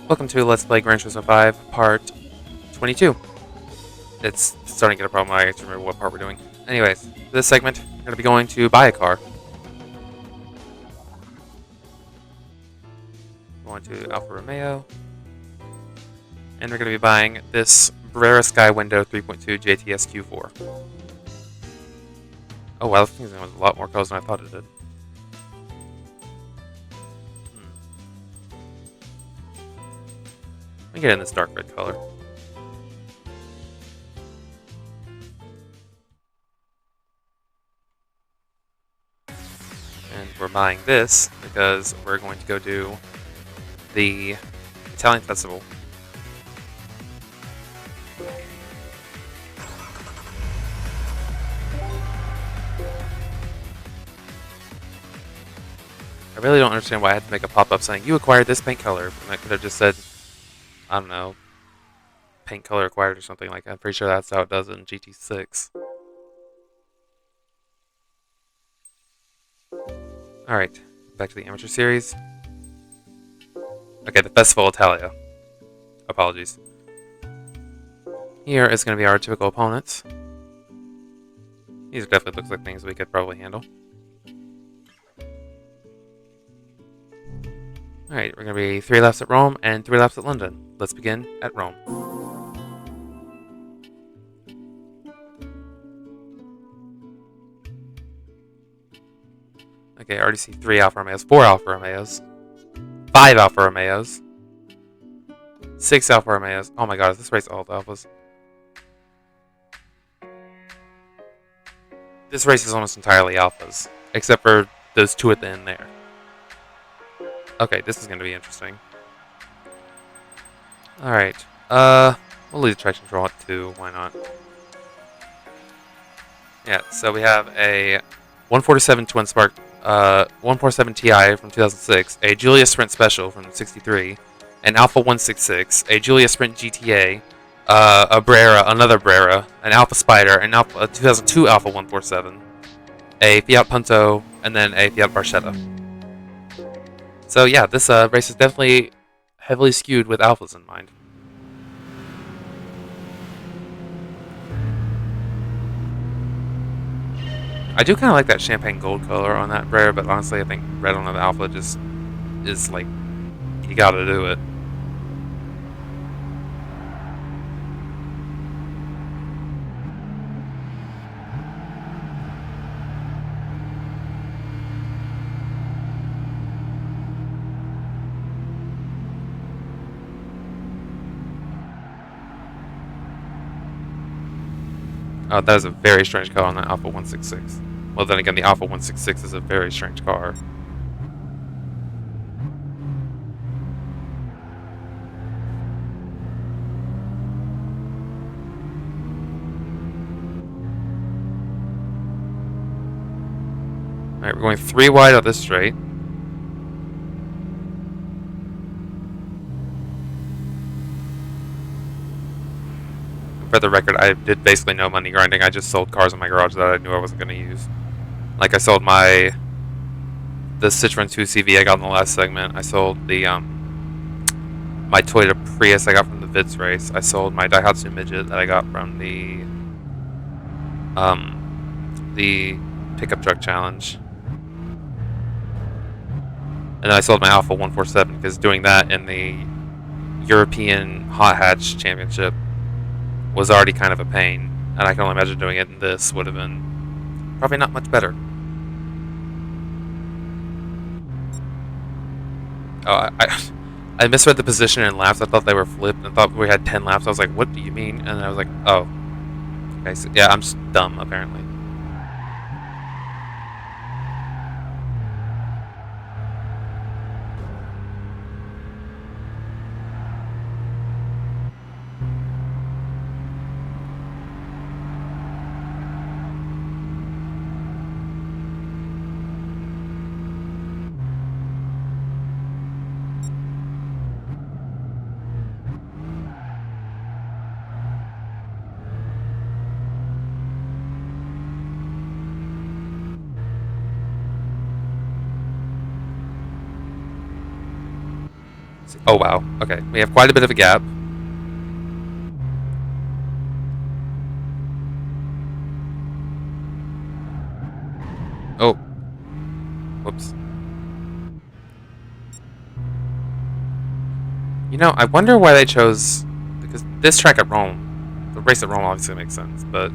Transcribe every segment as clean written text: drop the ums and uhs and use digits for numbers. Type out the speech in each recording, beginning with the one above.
Welcome to Let's Play Gran Turismo 5, Part 22. It's starting to get a problem. I actually remember what part we're doing. Anyways, this segment, we're going to be going to buy a car. Going to Alfa Romeo. And we're going to be buying this Brera Sky Window 3.2 JTS Q4. Oh wow, this thing has a lot more colors than I thought it did. Let me get in this dark red color. And we're buying this because we're going to go do the Italian festival. I really don't understand why I had to make a pop-up saying, you acquired this paint color. And I could have just said, I don't know, paint color acquired or something like that. I'm pretty sure that's how it does in GT6. Alright, back to the amateur series. Okay, the Festival Italia. Apologies. Here is going to be our typical opponents. These definitely look like things we could probably handle. Alright, we're going to be 3 laps at Rome and 3 laps at London. Let's begin at Rome. Okay, I already see 3 Alfa Romeos, 4 Alfa Romeos, 5 Alfa Romeos, 6 Alfa Romeos. Oh my god, is this race all Alphas? This race is almost entirely Alphas, except for those 2 at the end there. Okay, this is going to be interesting. Alright, we'll leave the traction control at 2, why not? Yeah, so we have a 147 Twin Spark, 147 Ti from 2006, a Giulia Sprint Special from 63, an Alpha 166, a Giulia Sprint GTA, a Brera, another Brera, an Alpha Spider, an Alpha 2002 Alpha 147, a Fiat Punto, and then a Fiat Barchetta. So yeah, this race is definitely heavily skewed with Alphas in mind. I do kind of like that champagne gold color on that Brera, but honestly I think red on the Alpha just is like, you gotta do it. Oh, that is a very strange color on that Alpha 166. Well, then again, the Alpha 166 is a very strange car. Alright, we're going 3 wide out this straight. For the record, I did basically no money grinding. I just sold cars in my garage that I knew I wasn't going to use. Like, I sold the Citroen 2CV I got in the last segment. I sold the, my Toyota Prius I got from the Vitz race. I sold my Daihatsu Midget that I got from the pickup truck challenge. And then I sold my Alpha 147 because doing that in the European Hot Hatch Championship was already kind of a pain, and I can only imagine doing it in this would have been probably not much better. Oh, I misread the position in laps. I thought they were flipped and thought we had 10 laps. I was like, what do you mean? And I was like, oh. Okay, so yeah, I'm just dumb, apparently. Oh wow. Okay, we have quite a bit of a gap. Oh, whoops. You know, I wonder why they chose, because this track at Rome, the race at Rome obviously makes sense, but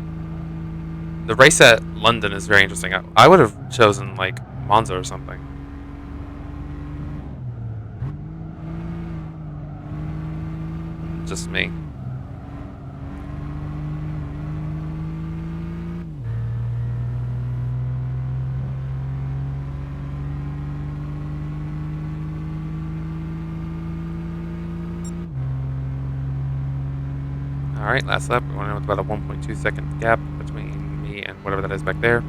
the race at London is very interesting. I would have chosen like Monza or something. Just me. Alright, last lap. We're going with about a 1.2 second gap between me and whatever that is back there.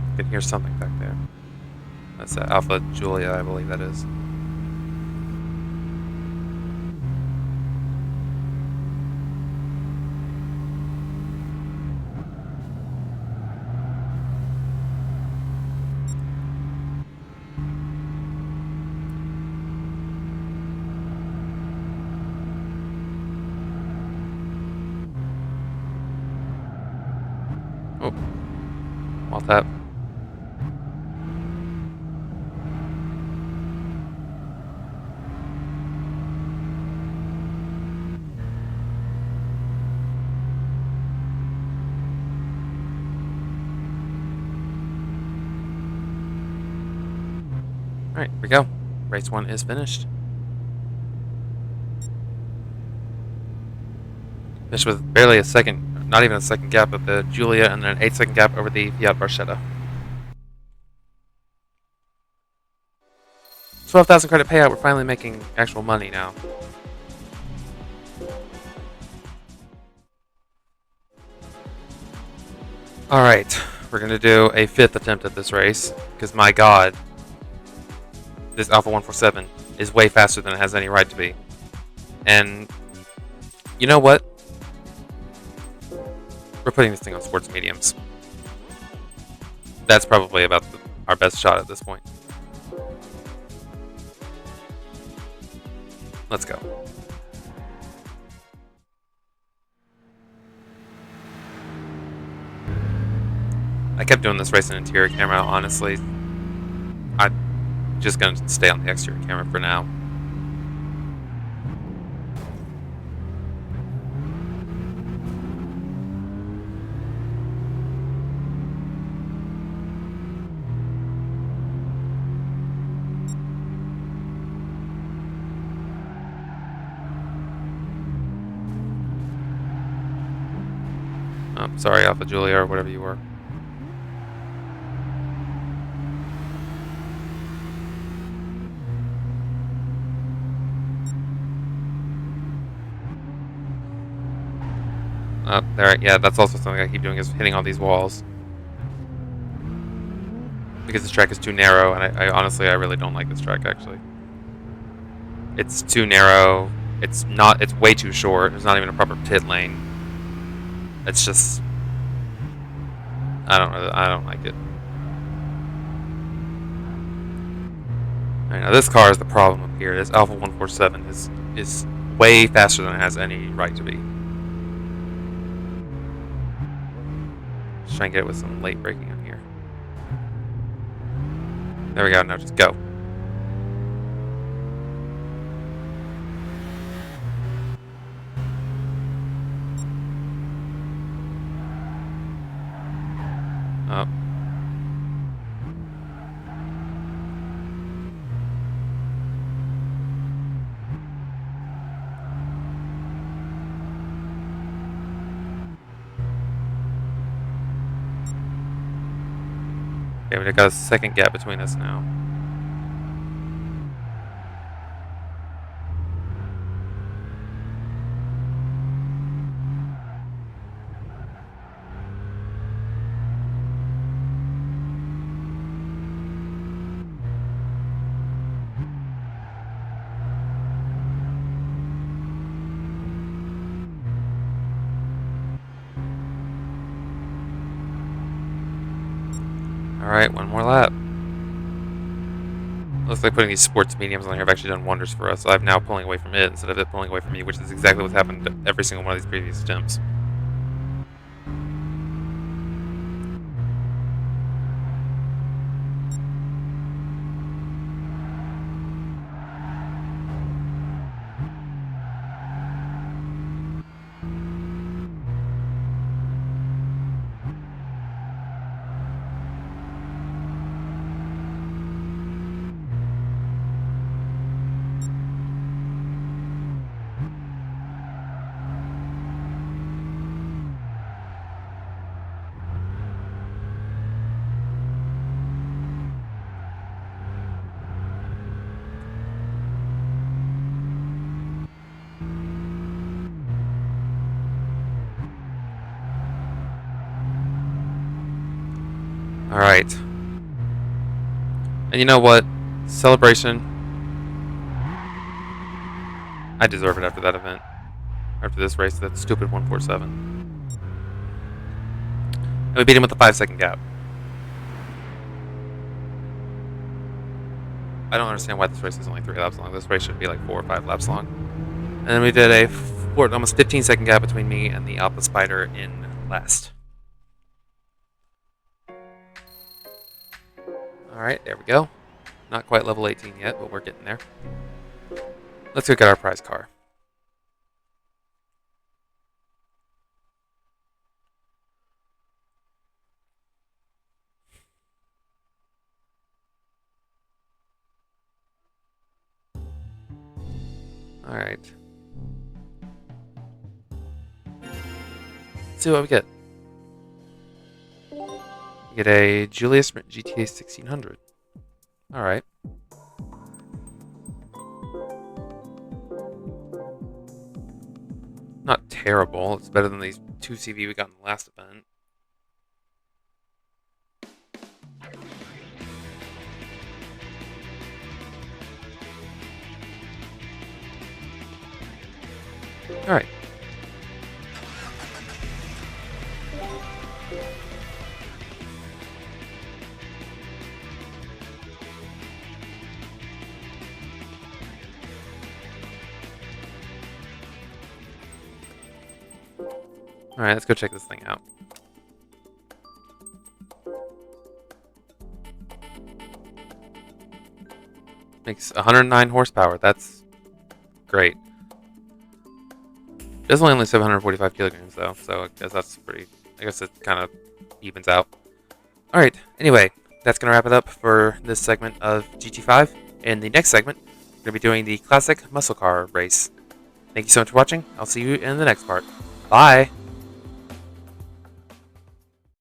I can hear something back there. That's Alpha Julia, I believe that is. Oh, wall tap. Alright, here we go. Race 1 is finished. Finished with barely a second, not even a second gap of the Giulia, and then an 8-second gap over the Fiat Barchetta. 12,000 credit payout. We're finally making actual money now. Alright, we're gonna do a 5th attempt at this race, because my god, this Alpha 147 is way faster than it has any right to be. And you know what? We're putting this thing on sports mediums. That's probably about our best shot at this point. Let's go. I kept doing this race in interior camera, honestly. I'm just gonna stay on the exterior camera for now. Oh, sorry, Alpha Julia, or whatever you were. There, yeah, that's also something I keep doing, is hitting all these walls. Because this track is too narrow, and I honestly, I really don't like this track, actually. It's too narrow. It's way too short. There's not even a proper pit lane. It's just, I don't like it. Alright, now this car is the problem up here. This Alpha 147 is way faster than it has any right to be. Just try and get it with some late braking on here. There we go, now just go. Oh. Okay, we've got a second gap between us now. Alright, one more lap. Looks like putting these sports mediums on here have actually done wonders for us. I'm now pulling away from it instead of it pulling away from me, which is exactly what's happened to every single one of these previous attempts. Alright. And you know what? Celebration. I deserve it after that event. After this race, that stupid 147. And we beat him with a 5-second gap. I don't understand why this race is only 3 laps long. This race should be like 4 or 5 laps long. And then we did a almost 15-second gap between me and the Alpha Spider in last. Alright, there we go. Not quite level 18 yet, but we're getting there. Let's go get our prize car. Alright. Let's see what we get. We get a Julius Sprint GTA 1600. Alright. Not terrible. It's better than these 2 CV we got in the last event. Alright. Alright, let's go check this thing out. Makes 109 horsepower. That's great. It does only 745 kilograms though, so I guess that's pretty. I guess it kind of evens out. Alright, anyway, that's going to wrap it up for this segment of GT5. In the next segment, we're going to be doing the classic muscle car race. Thank you so much for watching. I'll see you in the next part. Bye!